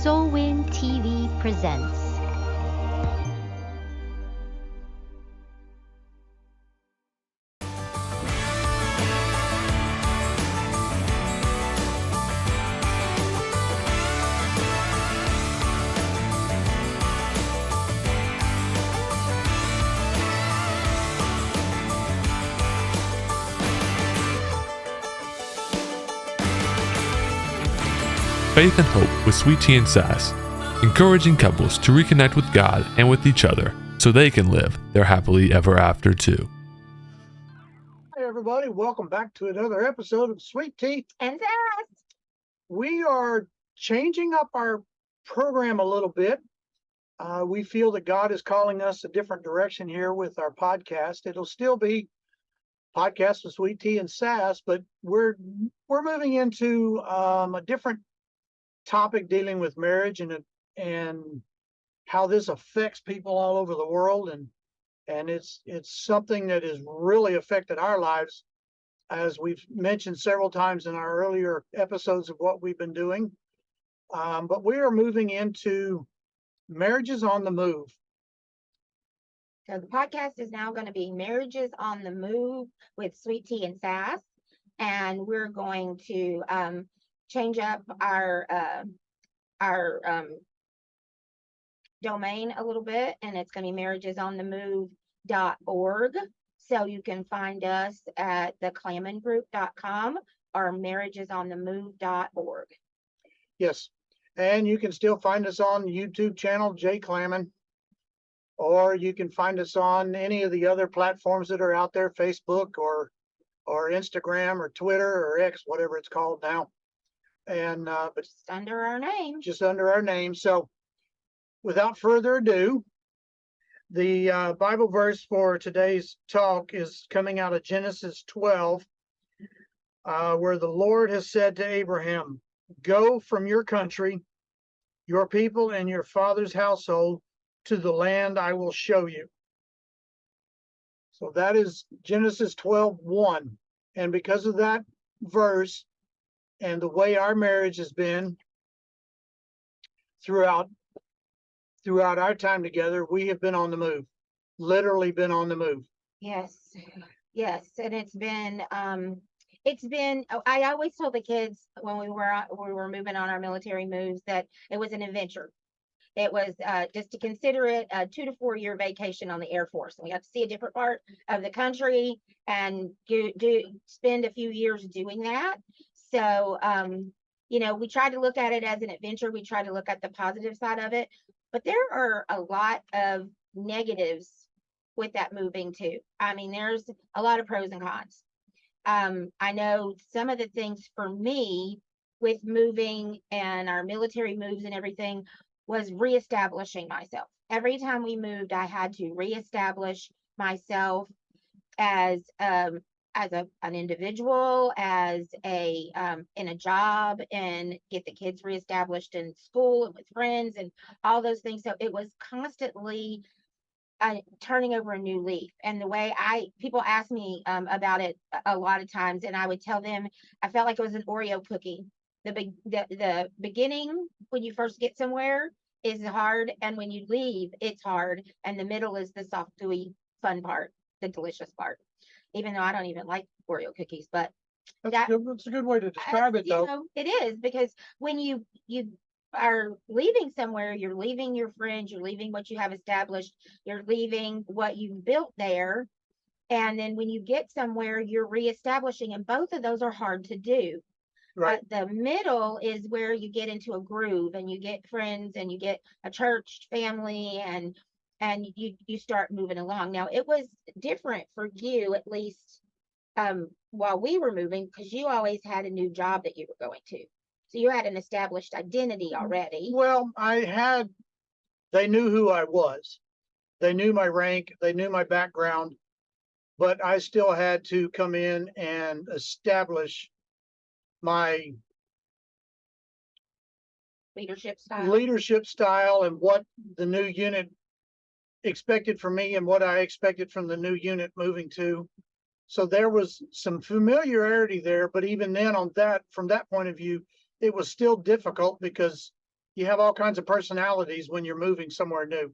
Soulwind TV presents. Faith and Hope with Sweet Tea and Sass, encouraging couples to reconnect with God and with each other so they can live their happily ever after too. Hi, everybody. Welcome back to another episode of Sweet Tea and Sass. We are changing up our program a little bit. We feel that God is calling us a different direction here with our podcast. It'll still be podcast with Sweet Tea and Sass, but we're moving into a different topic dealing with marriage and how this affects people all over the world, and it's something that has really affected our lives, as we've mentioned several times in our earlier episodes of what we've been doing. But we are moving into marriages on the move. So the podcast is now going to be Marriages on the Move with Sweet Tea and Sass, and we're going to change up our domain a little bit, and it's going to be marriagesonthemove.org. So you can find us at the clamongroup.com or marriagesonthemove.org. Yes, and you can still find us on the YouTube channel, J Clamon, or you can find us on any of the other platforms that are out there, Facebook or Instagram or Twitter or X, whatever it's called now. And but just under our name. So without further ado, the Bible verse for today's talk is coming out of Genesis 12, where the Lord has said to Abraham, "Go from your country, your people, and your father's household to the land I will show you." So that is Genesis 12:1. And because of that verse and the way our marriage has been throughout our time together, we have been on the move, literally been on the move. Yes. And it's been, I always told the kids when we were moving on our military moves that it was an adventure. It was just to consider it a 2 to 4 year vacation on the Air Force. And we got to see a different part of the country and spend a few years doing that. So, we try to look at it as an adventure. We try to look at the positive side of it, but there are a lot of negatives with that moving too. I mean, there's a lot of pros and cons. I know some of the things for me with moving and our military moves and everything was reestablishing myself. Every time we moved, I had to reestablish myself as an individual, as in a job, and get the kids reestablished in school and with friends and all those things. So it was constantly turning over a new leaf. And the way people ask me about it a lot of times, and I would tell them I felt like it was an Oreo cookie. The beginning, when you first get somewhere, is hard, and when you leave, it's hard, and the middle is the soft, gooey, fun part, the delicious part. Even though I don't even like Oreo cookies, but that's a good way to describe it, though. It is, because when you are leaving somewhere, you're leaving your friends, you're leaving what you have established, you're leaving what you've built there, and then when you get somewhere, you're reestablishing, and both of those are hard to do. Right. But the middle is where you get into a groove, and you get friends, and you get a church family, and you start moving along. Now, it was different for you, at least while we were moving, because you always had a new job that you were going to. So you had an established identity already. Well, they knew who I was. They knew my rank. They knew my background. But I still had to come in and establish my leadership style and what the new unit expected from me and what I expected from the new unit moving to. So there was some familiarity there, but even then from that point of view, it was still difficult because you have all kinds of personalities when you're moving somewhere new,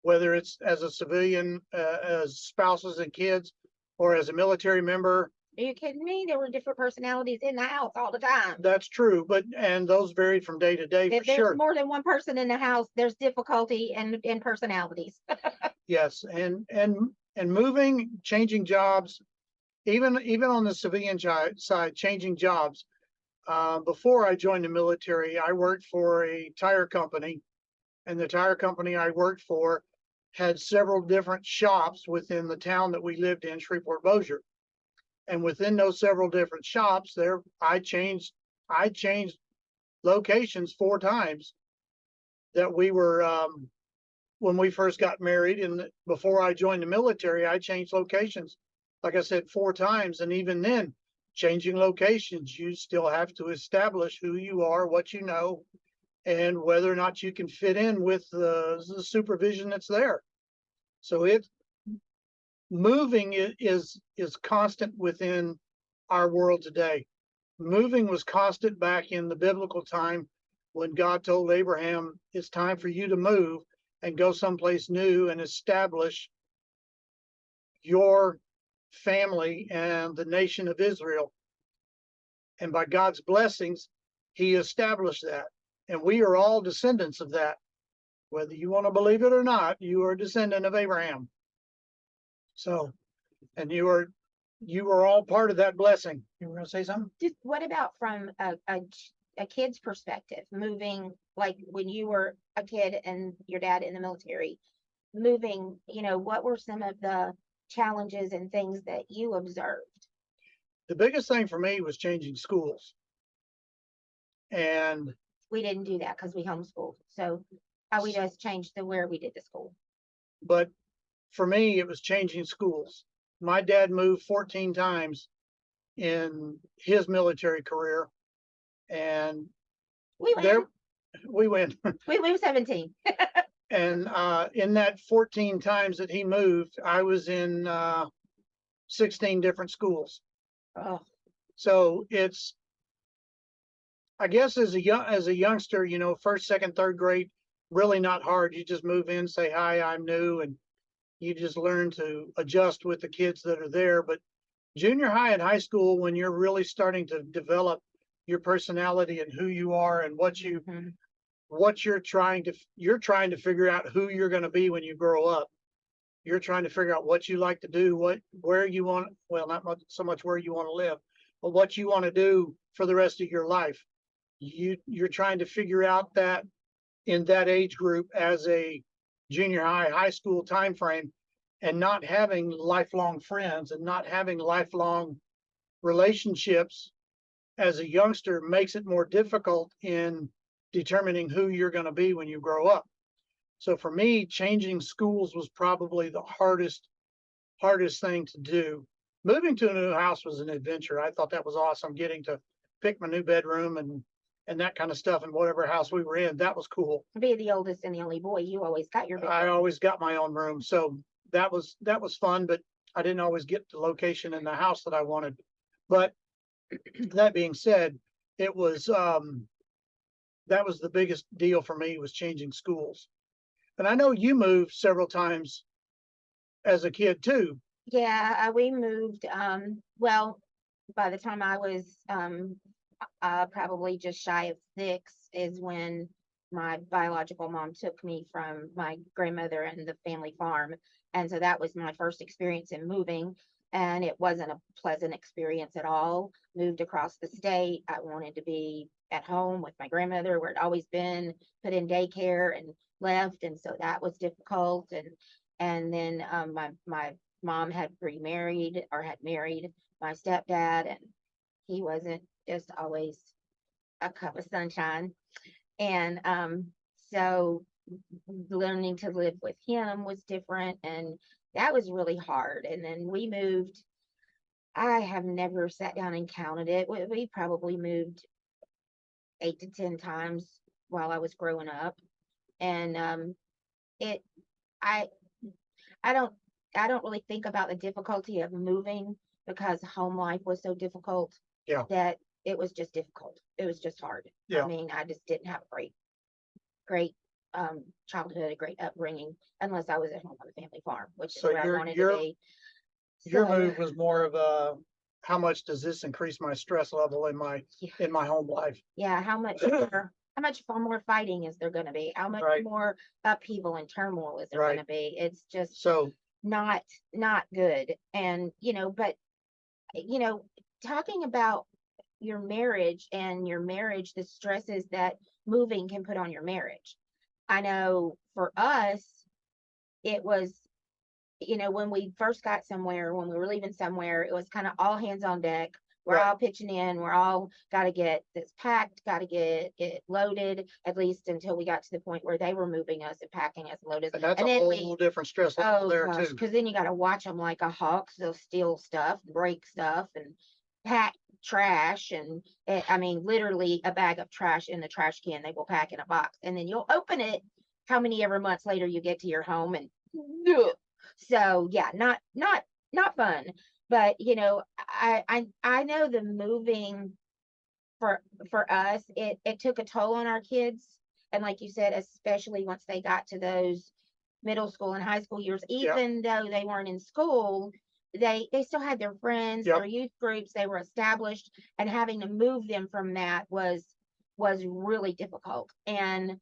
whether it's as a civilian, as spouses and kids, or as a military member. Are you kidding me? There were different personalities in the house all the time. That's true, and those varied from day to day If for there's sure. more than one person in the house, there's difficulty in personalities. Yes, and moving, changing jobs, even on the civilian side, changing jobs. Before I joined the military, I worked for a tire company, and the tire company I worked for had several different shops within the town that we lived in, Shreveport-Bossier. And within those several different shops, I changed locations 4 times. That we were when we first got married, and before I joined the military, I changed locations, like I said, 4 times. And even then, changing locations, you still have to establish who you are, what you know, and whether or not you can fit in with the supervision that's there. So moving is constant within our world today. Moving was constant back in the biblical time when God told Abraham, it's time for you to move and go someplace new and establish your family and the nation of Israel. And by God's blessings, he established that. And we are all descendants of that. Whether you want to believe it or not, you are a descendant of Abraham. So, and you are all part of that blessing. You were going to say something? What about from a kid's perspective, moving, like when you were a kid and your dad in the military, moving, what were some of the challenges and things that you observed? The biggest thing for me was changing schools. And we didn't do that because we homeschooled. So we just changed where we did the school. But for me, it was changing schools. My dad moved 14 times in his military career, and we win. We win. We moved 17. And in that 14 times that he moved, I was in 16 different schools. Oh. So it's, I guess as a youngster, first, second, third grade, really not hard. You just move in, say, hi, I'm new, and you just learn to adjust with the kids that are there. But junior high and high school, when you're really starting to develop your personality and who you are and what you're trying to figure out who you're going to be when you grow up. You're trying to figure out what you like to do, where you want, well, not so much where you want to live, but what you want to do for the rest of your life. You're trying to figure out that in that age group as a junior high school time frame, and not having lifelong friends and not having lifelong relationships as a youngster makes it more difficult in determining who you're going to be when you grow up. So for me, changing schools was probably the hardest thing to do. Moving to a new house was an adventure. I thought that was awesome, getting to pick my new bedroom and that kind of stuff in whatever house we were in. That was cool. Being the oldest and the only boy, you always got your bedroom. I always got my own room. So that was fun, but I didn't always get the location in the house that I wanted. But that being said, it was that was the biggest deal for me, was changing schools. And I know you moved several times as a kid too. Yeah, we moved. Well, by the time I was probably just shy of 6 is when my biological mom took me from my grandmother and the family farm. And so that was my first experience in moving. And it wasn't a pleasant experience at all. Moved across the state. I wanted to be at home with my grandmother, where I'd always been, put in daycare and left. And so that was difficult. And then my mom had remarried, or had married my stepdad, and he wasn't just always a cup of sunshine. And so learning to live with him was different, and that was really hard. And then we moved. I have never sat down and counted it. We probably moved 8 to 10 times while I was growing up. And I don't really think about the difficulty of moving, because home life was so difficult. Yeah. That it was just difficult. It was just hard. Yeah. I mean, I just didn't have a break. great childhood, a great upbringing, unless I was at home on the family farm, which is So where I wanted to be. your So, move was more of a, how much does this increase my stress level in yeah, my home life? yeah, how much far more fighting is there going to be? How much Right. more upheaval and turmoil is there going Right. to be? It's just So not good. And but talking about your marriage and your marriage, the stresses that moving can put on your marriage. I know for us, it was, when we first got somewhere, when we were leaving somewhere, it was kind of all hands on deck. We're right. all pitching in. We're all got to get this packed, got to get it loaded, at least until we got to the point where they were moving us and packing us and loading us. And that's And a then whole different stress level oh there gosh, too. because then you got to watch them like a hawk. They'll steal stuff, break stuff, and pack trash. And I mean, literally a bag of trash in the trash can, they will pack in a box. And then you'll open it how many ever months later you get to your home and so yeah, not fun. But I know the moving for us, it took a toll on our kids. And like you said, especially once they got to those middle school and high school years, Yep. even though they weren't in school, they still had their friends, Yep. their youth groups, they were established, and having to move them from that was really difficult. And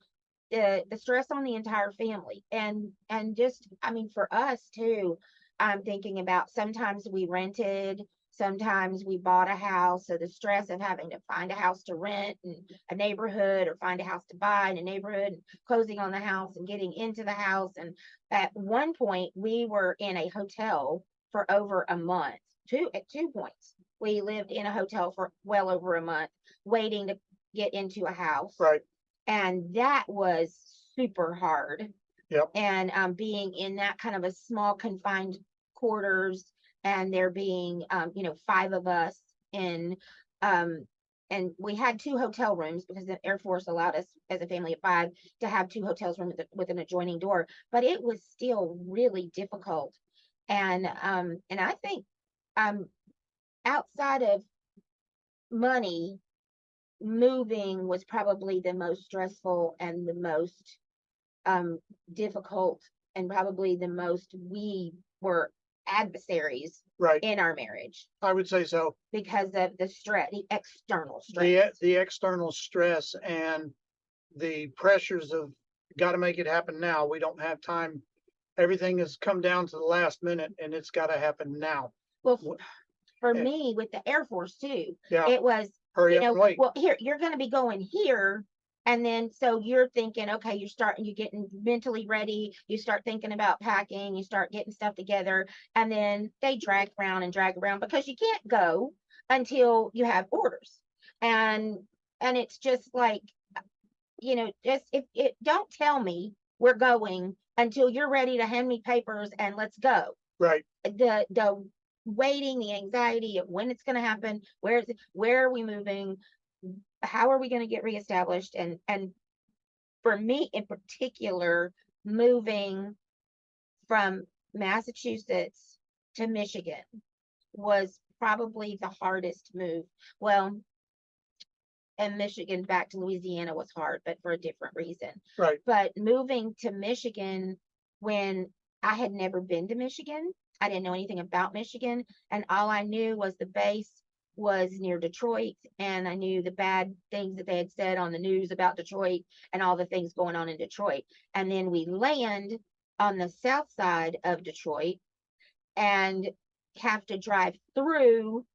the stress on the entire family, and just, I mean, for us too, I'm thinking about, sometimes we rented, sometimes we bought a house, so the stress of having to find a house to rent in a neighborhood, or find a house to buy in a neighborhood, and closing on the house and getting into the house. And at one point we were in a hotel for over a month. At 2 points we lived in a hotel for well over a month, waiting to get into a house. Right. And that was super hard. Yep. And being in that kind of a small confined quarters, and there being 5 of us in, and we had 2 hotel rooms because the Air Force allowed us as a family of 5 to have 2 hotels rooms with an adjoining door, but it was still really difficult. And I think outside of money, moving was probably the most stressful and the most difficult, and probably the most we were adversaries Right. in our marriage, I would say so. because of the stress, the external stress. The external stress and the pressures of, got to make it happen now. We don't have time. Everything has come down to the last minute, and it's got to happen now. Well, for and- me with the Air Force too, Yeah. it was, Hurry up and wait. well, here, you're going to be going here. And then, so you're thinking, okay, you're getting mentally ready. You start thinking about packing, you start getting stuff together. And then they drag around because you can't go until you have orders. And it's just like, just, if it, don't tell me we're going until you're ready to hand me papers and let's go. Right. The waiting, the anxiety of when it's going to happen, where are we moving, how are we going to get reestablished, and for me in particular, moving from Massachusetts to Michigan was probably the hardest move. Well, and Michigan back to Louisiana was hard, but for a different reason. Right. But moving to Michigan, when I had never been to Michigan, I didn't know anything about Michigan, and all I knew was the base was near Detroit, and I knew the bad things that they had said on the news about Detroit and all the things going on in Detroit. And then we land on the south side of Detroit and have to drive through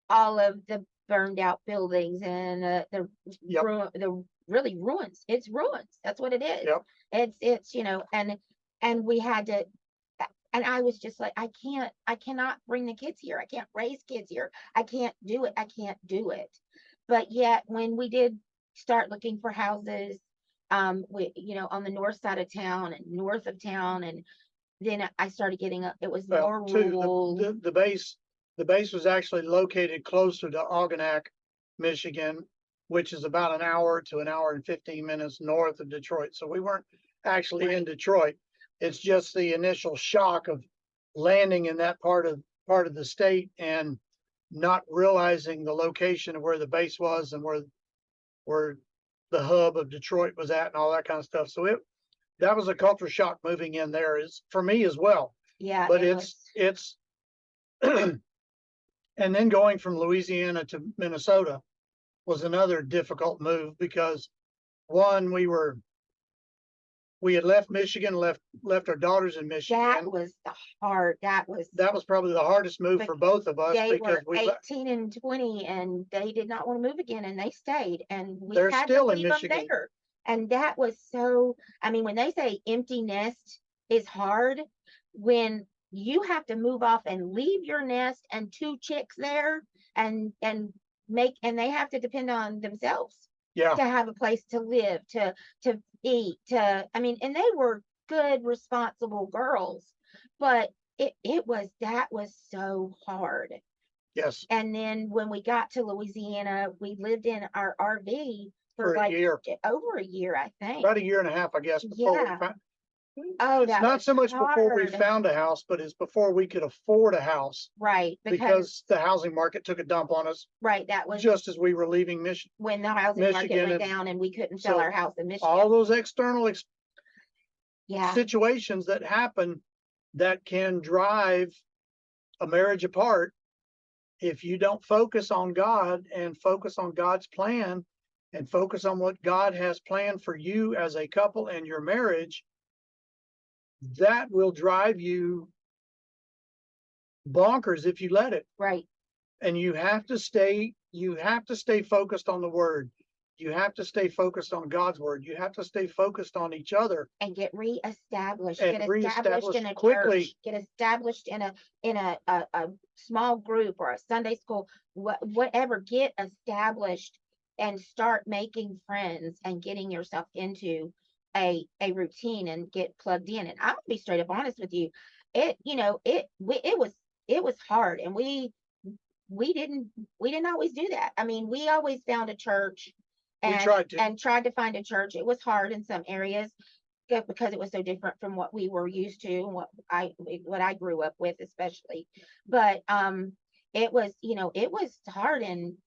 all of the burned out buildings and Yep. the really ruins. It's ruins. That's what it is. Yep. It's and we had to, and I was just like, I cannot bring the kids here. I can't raise kids here. I can't do it. I can't do it. But yet when we did start looking for houses, we, on the north side of town and north of town, and then I started getting it was more rural. The base was actually located closer to Algonac, Michigan, which is about an hour to an hour and 15 minutes north of Detroit. So we weren't actually in Detroit. It's just the initial shock of landing in that part of the state and not realizing the location of where the base was and where the hub of Detroit was at and all that kind of stuff. So that was a culture shock moving in there, is for me as well. Yeah, But it it's and then going from Louisiana to Minnesota was another difficult move because one, we had left Michigan, left our daughters in that Michigan. was the hard. That was Probably the hardest move for both of us they because were 18 and 20, and they did not want to move again, and they stayed, and we They're had still to in leave them Michigan. there. And that was so. I mean, when they say empty nest is hard, when you have to move off and leave your nest and 2 chicks there, and they have to depend on themselves Yeah, to have a place to live, to eat, I mean, and they were good, responsible girls, but that was so hard. yes, And then when we got to Louisiana, we lived in our RV for for a like year, over a year, I think. about a year and a half, I guess, before we Yeah. found. Oh, It's that not was so much before we hard. found a house, but it's before we could afford a house Right, because the housing market took a dump on us right, that was just as we were leaving Michigan. when the housing market Michigan went and down and we couldn't sell so our house in Michigan. all those external Yeah, situations that happen that can drive a marriage apart if you don't focus on God and focus on God's plan and focus on what God has planned for you as a couple and your marriage, that will drive you bonkers if you let it. right. And you have to stay focused on the word. You have to stay focused on God's word. You have to stay focused on each other And get reestablished, and get established in a quickly. church, get established in a small group or a Sunday school, whatever, get established and start making friends and getting yourself into a routine and get plugged in. And I'm gonna be straight up honest with you. It was hard, and we didn't always do that. I mean, we always found a church We and tried to find a church. It was hard in some areas because it was so different from what we were used to and what I grew up with, especially. But it was, it was hard, and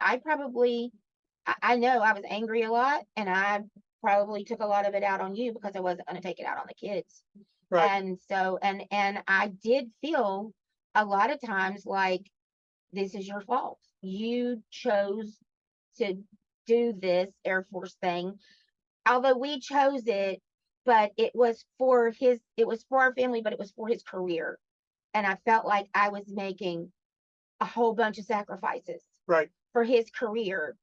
I know I was angry a lot, and I probably took a lot of it out on you because I wasn't going to take it out on the kids. Right. And so and I did feel a lot of times like, this is your fault. You chose to do this Air Force thing, although we chose it, but it was for our family, but it was for his career. And I felt like I was making a whole bunch of sacrifices Right. for his career.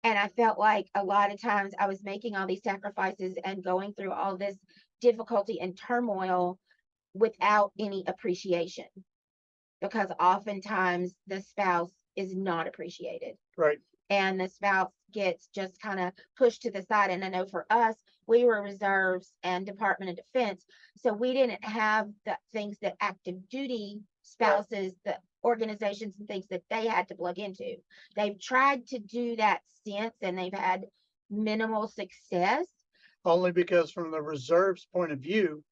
And I felt like a lot of times I was making all these sacrifices and going through all this difficulty and turmoil without any appreciation, because oftentimes the spouse is not appreciated. Right. And the spouse gets just kind of pushed to the side. And I know for us, we were reserves and Department of Defense, so we didn't have the things that active duty spouses, the organizations and things that they had to plug into. They've tried to do that since, and they've had minimal success. Only because from the reserves point of view,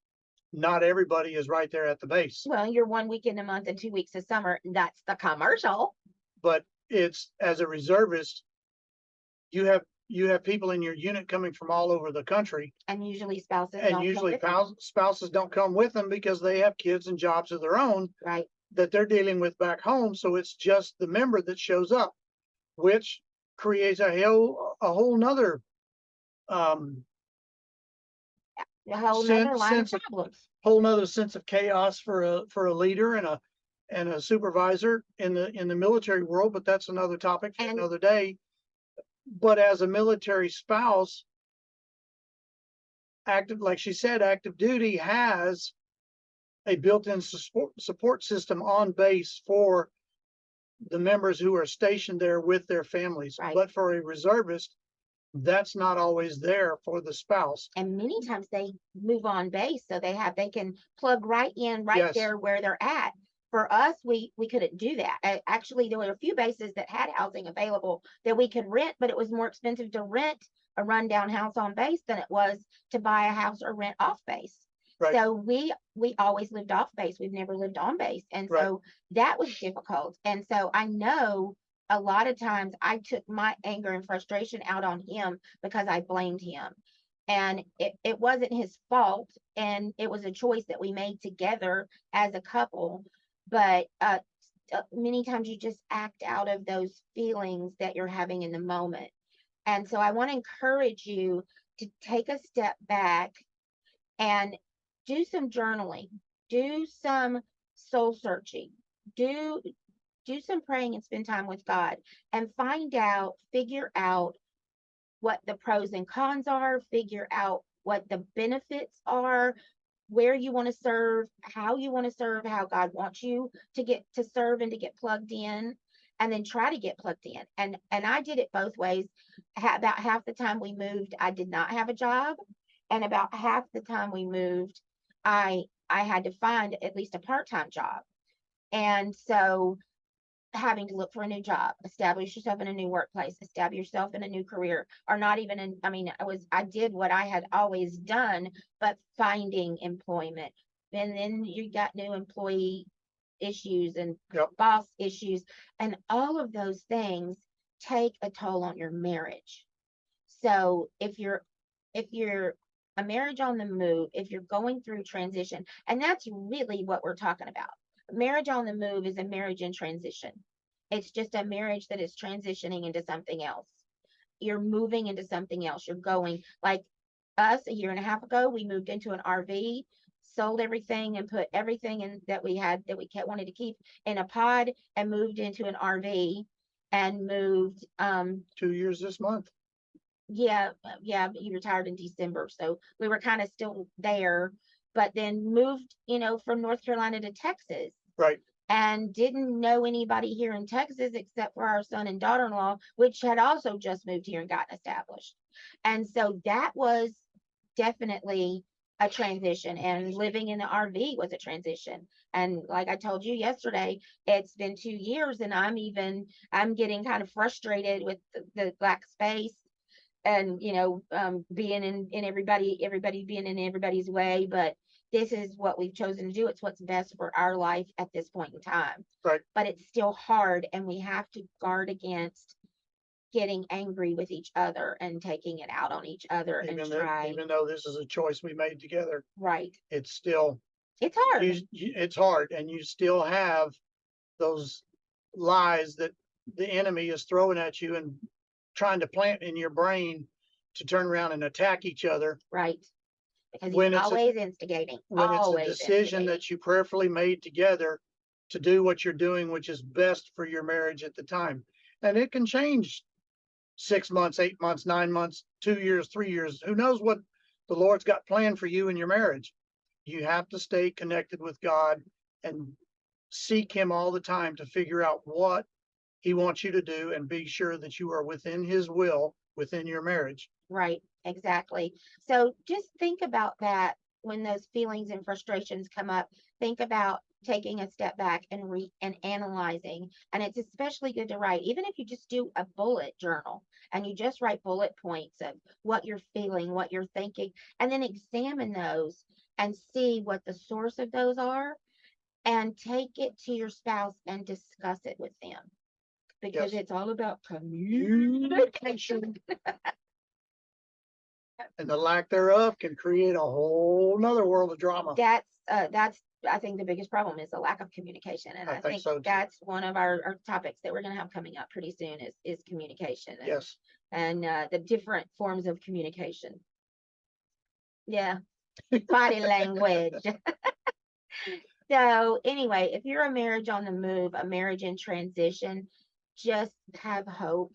not everybody is right there at the base. Well, you're 1 weekend a month and 2 weeks of summer. That's the commercial. But it's, as a reservist, you have people in your unit coming from all over the country, And usually spouses and don't come usually with them. spouses don't come with them because they have kids and jobs of their own Right. that they're dealing with back home. So it's just the member that shows up, which creates a whole nother A whole nother line of sense of problems. whole nother sense of chaos for a leader and a supervisor in the military world. But that's another topic for another day. But as a military spouse, like she said, active duty has a built-in support system on base for the members who are stationed there with their families. Right. But for a reservist, that's not always there for the spouse. And many times they move on base, so they can plug right in Yes. there where they're at. For us, we couldn't do that. Actually, there were a few bases that had housing available that we could rent, but it was more expensive to rent a rundown house on base than it was to buy a house or rent off base. Right. So we always lived off base. We've never lived on base. And Right. so that was difficult. And so I know a lot of times I took my anger and frustration out on him because I blamed him. And it wasn't his fault. And it was a choice that we made together as a couple. But many times you just act out of those feelings that you're having in the moment. And so I want to encourage you to take a step back and do some journaling, do some soul searching, do some praying and spend time with God and figure out what the pros and cons are, figure out what the benefits are, where you want to serve, how God wants you to get to serve and to get plugged in, and then try to get plugged in. And I did it both ways. About half the time we moved, I did not have a job, and about half the time we moved, I had to find at least a part-time job. And so having to look for a new job, establish yourself in a new workplace, establish yourself in a new career, or not even in, I mean, I did what I had always done, but finding employment. And then you got new employee issues and boss issues, and all of those things take a toll on your marriage. So if you're a marriage on the move, if you're going through transition, and that's really what we're talking about. Marriage on the move is a marriage in transition. It's just a marriage that is transitioning into something else. You're moving into something else. You're going, like us a year and a half ago, we moved into an RV, sold everything and put everything in that we had that we wanted to keep in a pod and moved into an RV and moved 2 years this month. Yeah, he retired in December, so we were kind of still there, but then moved, from North Carolina to Texas. Right. And didn't know anybody here in Texas except for our son and daughter-in-law, which had also just moved here and gotten established. And so that was definitely a transition, and living in the RV was a transition. And like I told you yesterday, it's been 2 years and I'm getting kind of frustrated with the black space and being in everybody being in everybody's way. But this is what we've chosen to do. It's what's best for our life at this point in time. Right. But it's still hard, and we have to guard against getting angry with each other and taking it out on each other Even though this is a choice we made together, right. It's still hard. It's hard, and you still have those lies that the enemy is throwing at you and trying to plant in your brain to turn around and attack each other. Right. Because he's always instigating. When it's a decision that you prayerfully made together to do what you're doing, which is best for your marriage at the time. And it can change 6 months, 8 months, 9 months, 2 years, 3 years. Who knows what the Lord's got planned for you in your marriage? You have to stay connected with God and seek him all the time to figure out what he wants you to do and be sure that you are within his will within your marriage. Right, exactly. So just think about that when those feelings and frustrations come up. Think about taking a step back and analyzing. And it's especially good to write, even if you just do a bullet journal and you just write bullet points of what you're feeling, what you're thinking, and then examine those and see what the source of those are, and take it to your spouse and discuss it with them, because it's all about communication. And the lack thereof can create a whole nother world of drama. That's I think the biggest problem is the lack of communication. And I think so that's one of our topics that we're going to have coming up pretty soon is communication. Yes. And the different forms of communication. Yeah. Body language. So anyway, if you're a marriage on the move, a marriage in transition, just have hope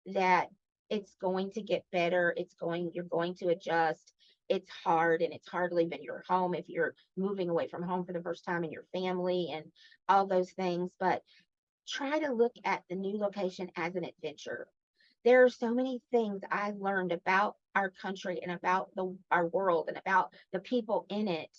that it's going to get better. You're going to adjust. It's hard, and it's hard leaving your home if you're moving away from home for the first time, and your family and all those things. But try to look at the new location as an adventure. There are so many things I learned about our country and about our world and about the people in it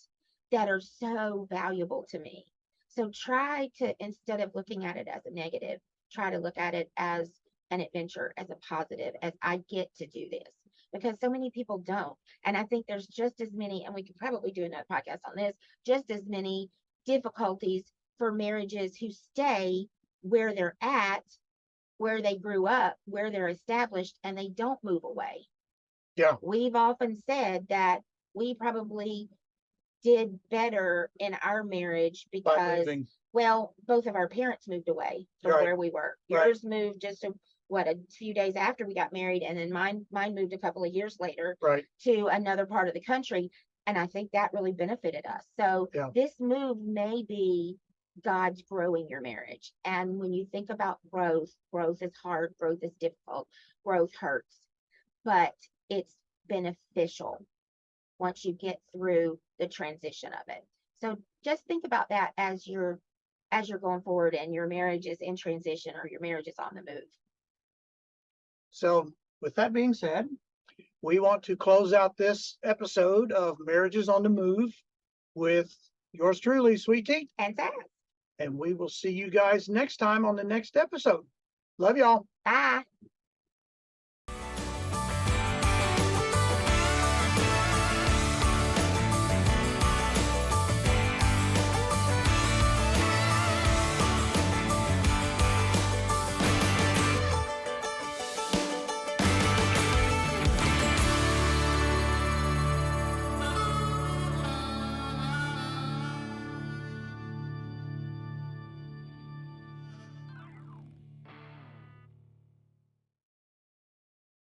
that are so valuable to me. So try to, instead of looking at it as a negative, try to look at it as an adventure, as a positive, as I get to do this, because so many people don't. And I think there's just as many, and we could probably do another podcast on this, just as many difficulties for marriages who stay where they're at where they grew up, where they're established, and they don't move away. Yeah. We've often said that we probably did better in our marriage By because, moving. well, both of our parents moved away from Right. where we were. Right. Yours moved just a few days after we got married, and then mine moved a couple of years later Right. to another part of the country. And I think that really benefited us. So Yeah. this move may be God's growing your marriage. And when you think about growth, growth is hard, growth is difficult, growth hurts, but it's beneficial once you get through the transition of it. So just think about that as you're going forward and your marriage is in transition or your marriage is on the move. So with that being said, we want to close out this episode of Marriages on the Move with yours truly, Sweet Tea. And Sass. And we will see you guys next time on the next episode. Love y'all. Bye.